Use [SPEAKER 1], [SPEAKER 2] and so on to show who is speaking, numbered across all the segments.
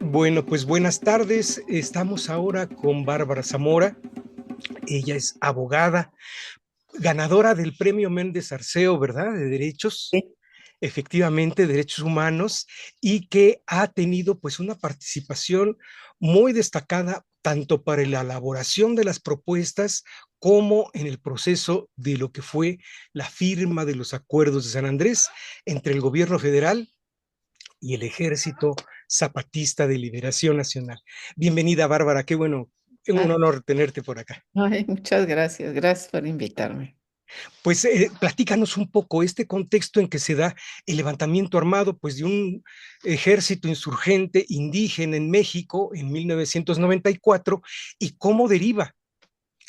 [SPEAKER 1] Bueno, pues buenas tardes. Estamos ahora con Bárbara Zamora. Ella es abogada, ganadora del Premio Méndez Arceo, ¿verdad? De Derechos,
[SPEAKER 2] Sí,
[SPEAKER 1] efectivamente, Derechos Humanos, y que ha tenido pues una participación muy destacada tanto para la elaboración de las propuestas como en el proceso de lo que fue la firma de los acuerdos de San Andrés entre el gobierno federal y el Ejército Zapatista de Liberación Nacional. Bienvenida, Bárbara, qué bueno, es un
[SPEAKER 2] ah,
[SPEAKER 1] honor tenerte por acá.
[SPEAKER 2] ay, muchas gracias, gracias por invitarme.
[SPEAKER 1] Pues platícanos un poco este contexto en que se da el levantamiento armado pues, de un ejército insurgente indígena en México en 1994 y cómo deriva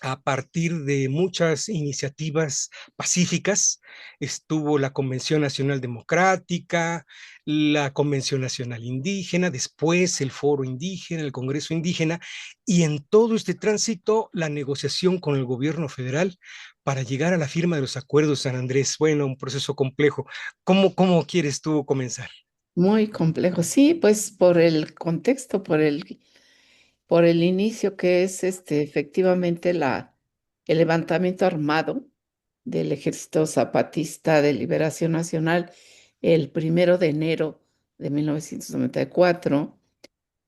[SPEAKER 1] a partir de muchas iniciativas pacíficas. Estuvo la Convención Nacional Democrática, la Convención Nacional Indígena, después el Foro Indígena, el Congreso Indígena, y en todo este tránsito la negociación con el gobierno federal para llegar a la firma de los acuerdos de San Andrés. Bueno, un proceso complejo. ¿Cómo quieres tú comenzar?
[SPEAKER 2] Muy complejo. Sí, pues por el contexto, por el inicio que es efectivamente el levantamiento armado del Ejército Zapatista de Liberación Nacional el 1 de enero de 1994,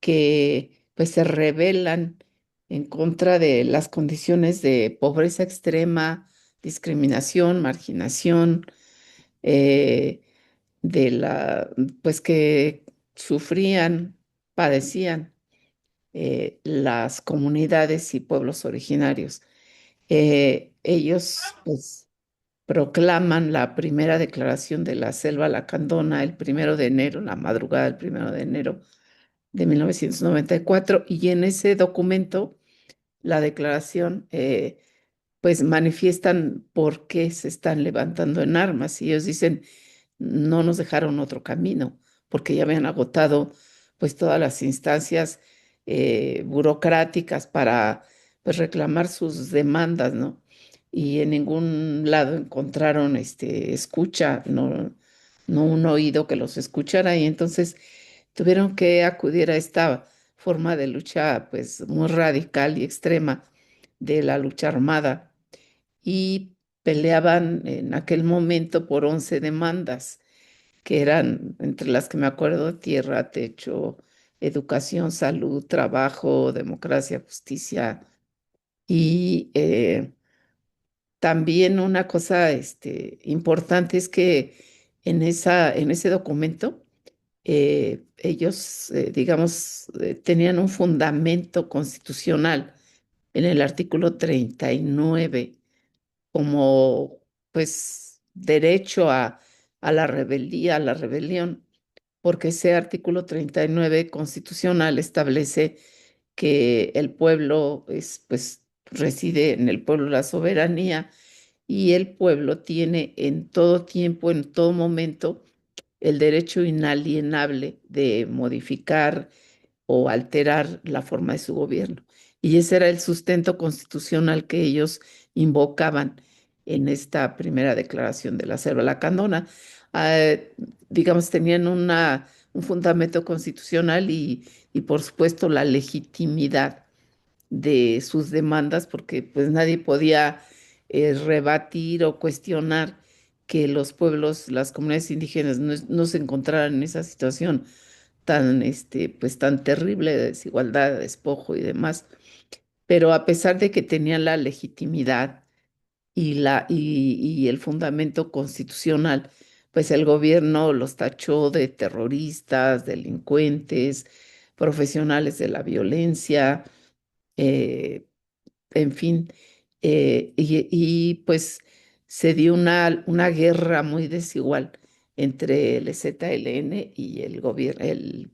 [SPEAKER 2] que pues se rebelan en contra de las condiciones de pobreza extrema, discriminación, marginación, eh, de pues que sufrían, padecían las comunidades y pueblos originarios. Ellos, pues, proclaman la primera declaración de la Selva Lacandona el 1 de enero, la madrugada del 1 de enero de 1994, y en ese documento, la declaración, pues manifiestan por qué se están levantando en armas. Y ellos dicen, no nos dejaron otro camino, porque ya habían agotado pues todas las instancias burocráticas para pues reclamar sus demandas, ¿no? Y en ningún lado encontraron escucha, no un oído que los escuchara, y entonces tuvieron que acudir a esta forma de lucha pues muy radical y extrema de la lucha armada, y peleaban en aquel momento por 11 demandas, que eran, entre las que me acuerdo, tierra, techo, educación, salud, trabajo, democracia, justicia. Y también una cosa importante es que en ese documento ellos, digamos, tenían un fundamento constitucional en el artículo 39 como, pues, derecho a la rebeldía, a la rebelión, porque ese artículo 39 constitucional establece que el pueblo pues, reside en el pueblo la soberanía, y el pueblo tiene en todo tiempo, en todo momento, el derecho inalienable de modificar o alterar la forma de su gobierno. Y ese era el sustento constitucional que ellos invocaban en esta primera declaración de la Selva Lacandona. Ah, digamos, tenían un fundamento constitucional, y por supuesto la legitimidad de sus demandas, porque pues nadie podía rebatir o cuestionar que los pueblos, las comunidades indígenas no se encontraran en esa situación tan, pues, tan terrible de desigualdad, de despojo y demás. Pero a pesar de que tenían la legitimidad y el fundamento constitucional, pues el gobierno los tachó de terroristas, delincuentes, profesionales de la violencia, eh, en fin, pues se dio una guerra muy desigual entre el EZLN y el gobierno, el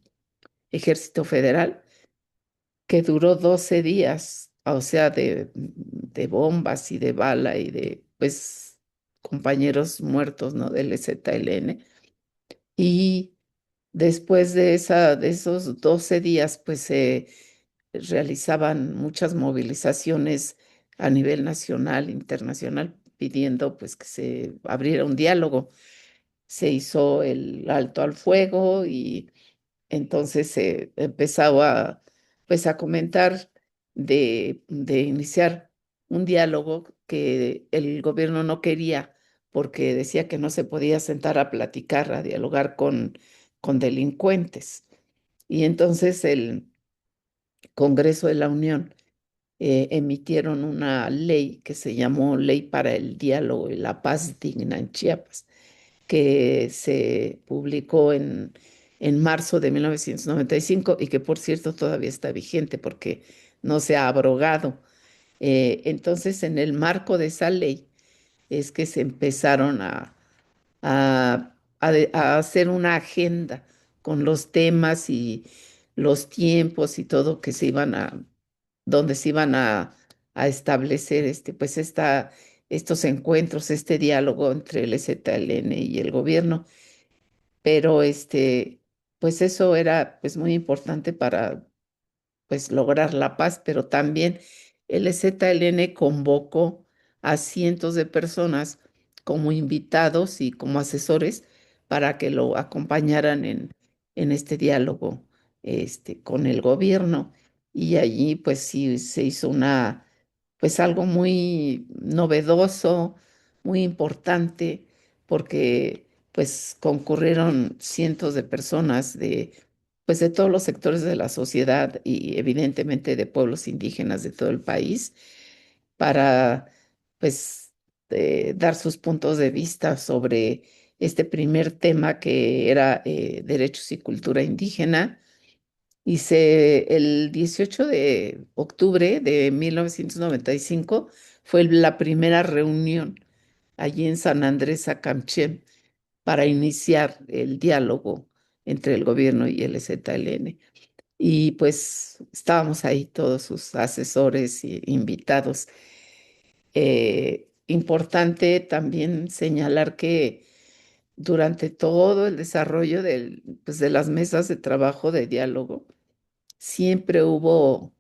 [SPEAKER 2] Ejército Federal, que duró 12 días, o sea, de bombas y de bala y de, pues, compañeros muertos, ¿no? Del EZLN. Y después de esos 12 días, pues se realizaban muchas movilizaciones a nivel nacional, internacional, pidiendo pues que se abriera un diálogo. Se hizo el alto al fuego, y Entonces se empezaba pues a comentar de iniciar un diálogo que el gobierno no quería porque decía que no se podía sentar a platicar, a dialogar con delincuentes. Y entonces el Congreso de la Unión emitieron una ley que se llamó Ley para el Diálogo y la Paz Digna en Chiapas, que se publicó en marzo de 1995 y que por cierto todavía está vigente porque no se ha abrogado. Entonces, en el marco de esa ley es que se empezaron a hacer una agenda con los temas y los tiempos y todo que se iban donde se iban a establecer pues estos encuentros, este diálogo entre el EZLN y el gobierno. Pero pues eso era pues muy importante para pues lograr la paz, pero también el EZLN convocó a cientos de personas como invitados y como asesores para que lo acompañaran en este diálogo con el gobierno. Y allí pues sí se hizo pues algo muy novedoso, muy importante, porque pues concurrieron cientos de personas pues de todos los sectores de la sociedad y evidentemente de pueblos indígenas de todo el país para pues dar sus puntos de vista sobre este primer tema que era derechos y cultura indígena. El 18 de octubre de 1995 fue la primera reunión allí en San Andrés Acamchen para iniciar el diálogo entre el gobierno y el EZLN. Y pues estábamos ahí todos sus asesores y invitados. Importante también señalar que durante todo el desarrollo pues de las mesas de trabajo de diálogo, siempre hubo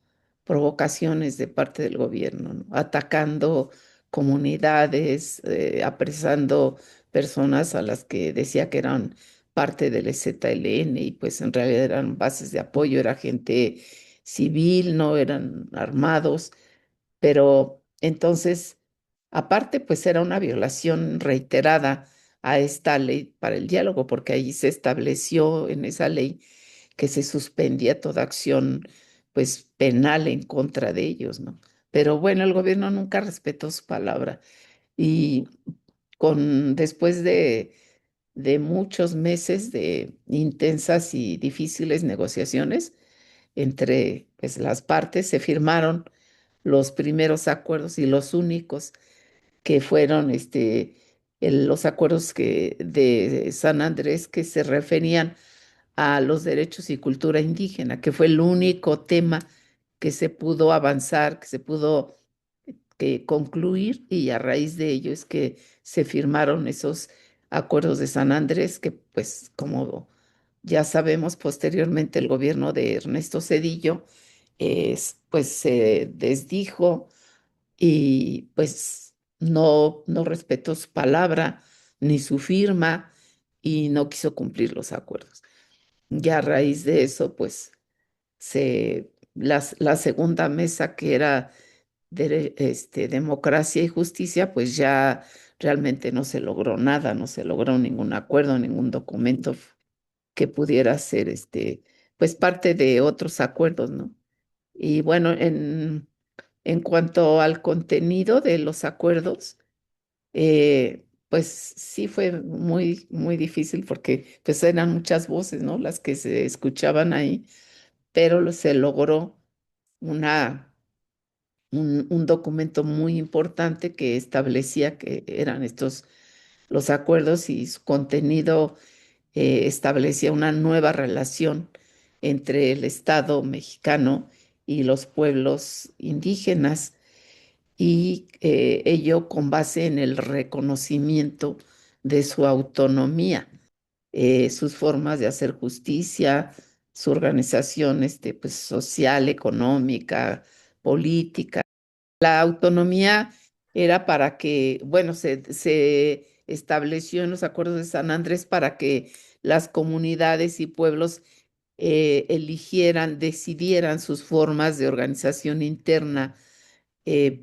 [SPEAKER 2] provocaciones de parte del gobierno, ¿no? Atacando comunidades, apresando personas a las que decía que eran parte del EZLN y pues en realidad eran bases de apoyo, era gente civil, no eran armados, pero entonces, aparte, pues era una violación reiterada a esta ley para el diálogo, porque ahí se estableció en esa ley que se suspendía toda acción, pues, penal en contra de ellos, ¿no? Pero bueno, el gobierno nunca respetó su palabra y después de muchos meses de intensas y difíciles negociaciones entre, pues, las partes, se firmaron los primeros acuerdos y los únicos que fueron los acuerdos de San Andrés que se referían a los derechos y cultura indígena, que fue el único tema que se pudo avanzar, que se pudo concluir, y a raíz de ello es que se firmaron esos acuerdos de San Andrés que pues como ya sabemos posteriormente el gobierno de Ernesto Zedillo pues se desdijo y pues no respetó su palabra ni su firma y no quiso cumplir los acuerdos. Ya a raíz de eso, pues la segunda mesa que era democracia y justicia, pues ya realmente no se logró nada, no se logró ningún acuerdo, ningún documento que pudiera ser pues parte de otros acuerdos, ¿no? Y bueno, en cuanto al contenido de los acuerdos, pues sí fue muy, muy difícil porque pues eran muchas voces, ¿no? Las que se escuchaban ahí, pero se logró una, un documento muy importante que establecía que eran estos los acuerdos y su contenido establecía una nueva relación entre el Estado mexicano y los pueblos indígenas y ello con base en el reconocimiento de su autonomía, sus formas de hacer justicia, su organización pues, social, económica, política. La autonomía era para que, bueno, se estableció en los acuerdos de San Andrés para que las comunidades y pueblos eligieran, decidieran sus formas de organización interna,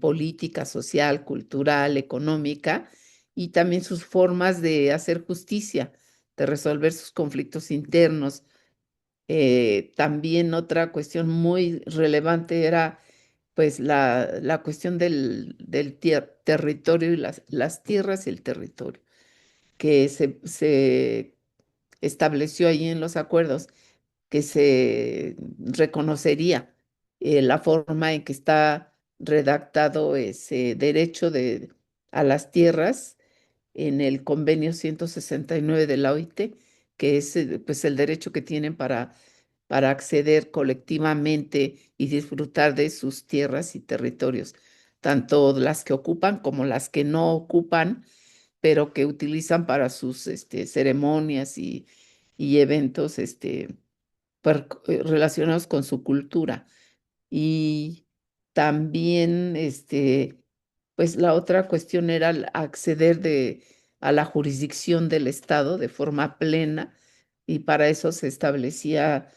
[SPEAKER 2] política, social, cultural, económica, y también sus formas de hacer justicia, de resolver sus conflictos internos. También otra cuestión muy relevante era pues la cuestión del territorio y las tierras y el territorio, que se estableció ahí en los acuerdos que se reconocería la forma en que está redactado ese derecho a las tierras en el convenio 169 de la OIT, que es pues el derecho que tienen para acceder colectivamente y disfrutar de sus tierras y territorios, tanto las que ocupan como las que no ocupan, pero que utilizan para sus ceremonias y eventos relacionados con su cultura. Y también, pues la otra cuestión era acceder a la jurisdicción del Estado de forma plena, y para eso se establecía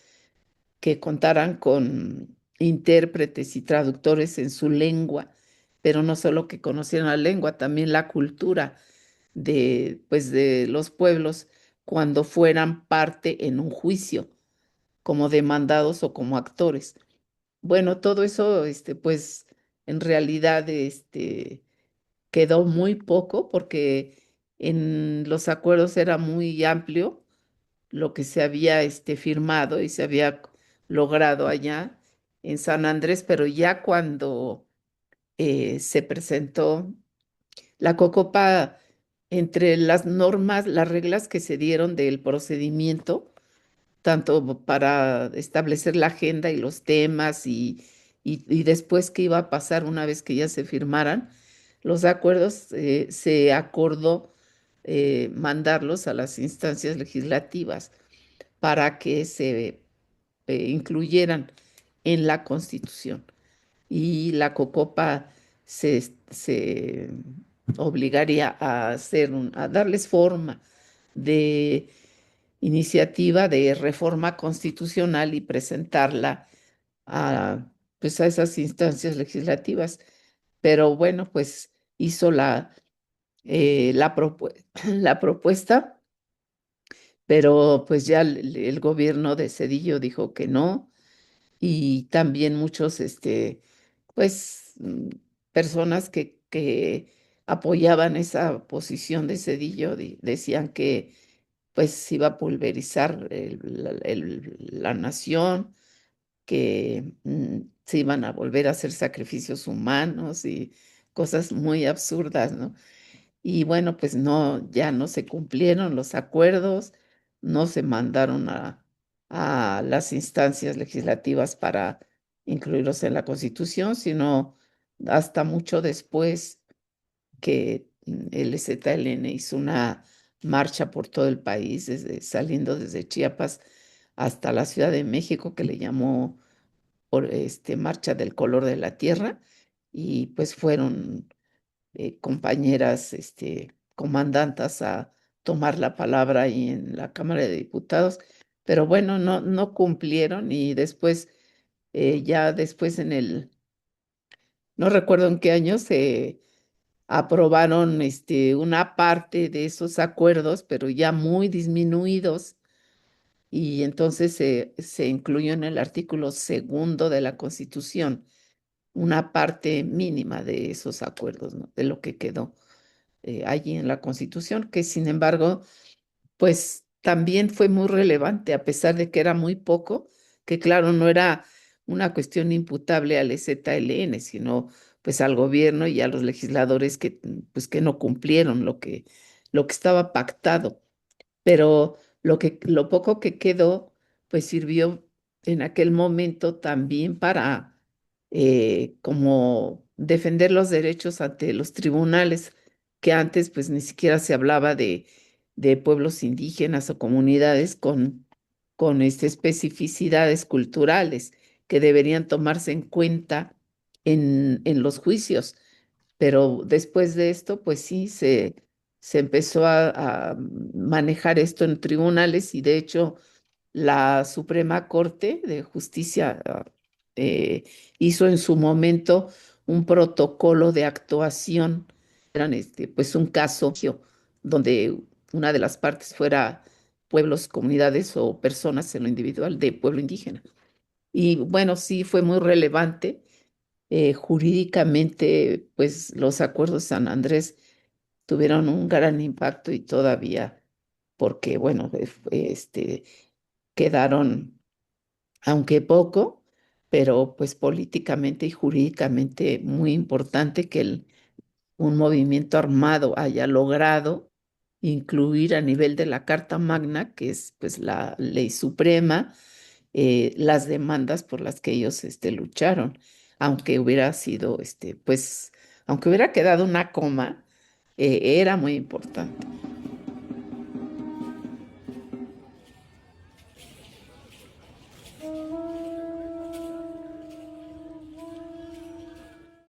[SPEAKER 2] que contaran con intérpretes y traductores en su lengua, pero no solo que conocieran la lengua, también la cultura pues, de los pueblos cuando fueran parte en un juicio, como demandados o como actores. Bueno, todo eso, pues, en realidad, quedó muy poco porque en los acuerdos era muy amplio lo que se había, firmado y se había logrado allá en San Andrés, pero ya cuando se presentó la COCOPA, entre las normas, las reglas que se dieron del procedimiento, tanto para establecer la agenda y los temas y después qué iba a pasar una vez que ya se firmaran los acuerdos, se acordó mandarlos a las instancias legislativas para que se incluyeran en la Constitución. Y la COCOPA se obligaría a a darles forma de iniciativa de reforma constitucional y presentarla a, pues a esas instancias legislativas. Pero bueno, pues hizo la propuesta, pero pues ya el gobierno de Cedillo dijo que no, y también muchos, pues, personas que apoyaban esa posición de Cedillo decían que pues iba a pulverizar la nación, que se iban a volver a hacer sacrificios humanos y cosas muy absurdas, ¿no? Y bueno, pues no, ya no se cumplieron los acuerdos, no se mandaron a las instancias legislativas para incluirlos en la Constitución, sino hasta mucho después que el ZLN hizo una marcha por todo el país, saliendo desde Chiapas hasta la Ciudad de México, que le llamó Marcha del Color de la Tierra, y pues fueron compañeras comandantas a tomar la palabra ahí en la Cámara de Diputados, pero bueno, no cumplieron, y después, ya después no recuerdo en qué año, se aprobaron una parte de esos acuerdos, pero ya muy disminuidos, y entonces se incluyó en el artículo segundo de la Constitución una parte mínima de esos acuerdos, ¿no? De lo que quedó allí en la Constitución, que sin embargo, pues también fue muy relevante, a pesar de que era muy poco, que claro, no era una cuestión imputable al EZLN, sino pues al gobierno y a los legisladores pues, que no cumplieron lo que estaba pactado, pero lo poco que quedó, pues sirvió en aquel momento también para como defender los derechos ante los tribunales, que antes pues ni siquiera se hablaba de pueblos indígenas o comunidades con especificidades culturales que deberían tomarse en cuenta en los juicios. Pero después de esto, pues sí, se empezó a manejar esto en tribunales, y de hecho la Suprema Corte de Justicia eh, hizo en su momento un protocolo de actuación. Eran pues un caso donde una de las partes fuera pueblos, comunidades o personas en lo individual de pueblo indígena. Y bueno, sí fue muy relevante. Jurídicamente, pues los acuerdos de San Andrés tuvieron un gran impacto y todavía, porque bueno, quedaron, aunque poco, pero pues políticamente y jurídicamente muy importante que un movimiento armado haya logrado incluir a nivel de la Carta Magna, que es pues la ley suprema, las demandas por las que ellos lucharon, aunque hubiera sido, pues, aunque hubiera quedado una coma, era muy importante.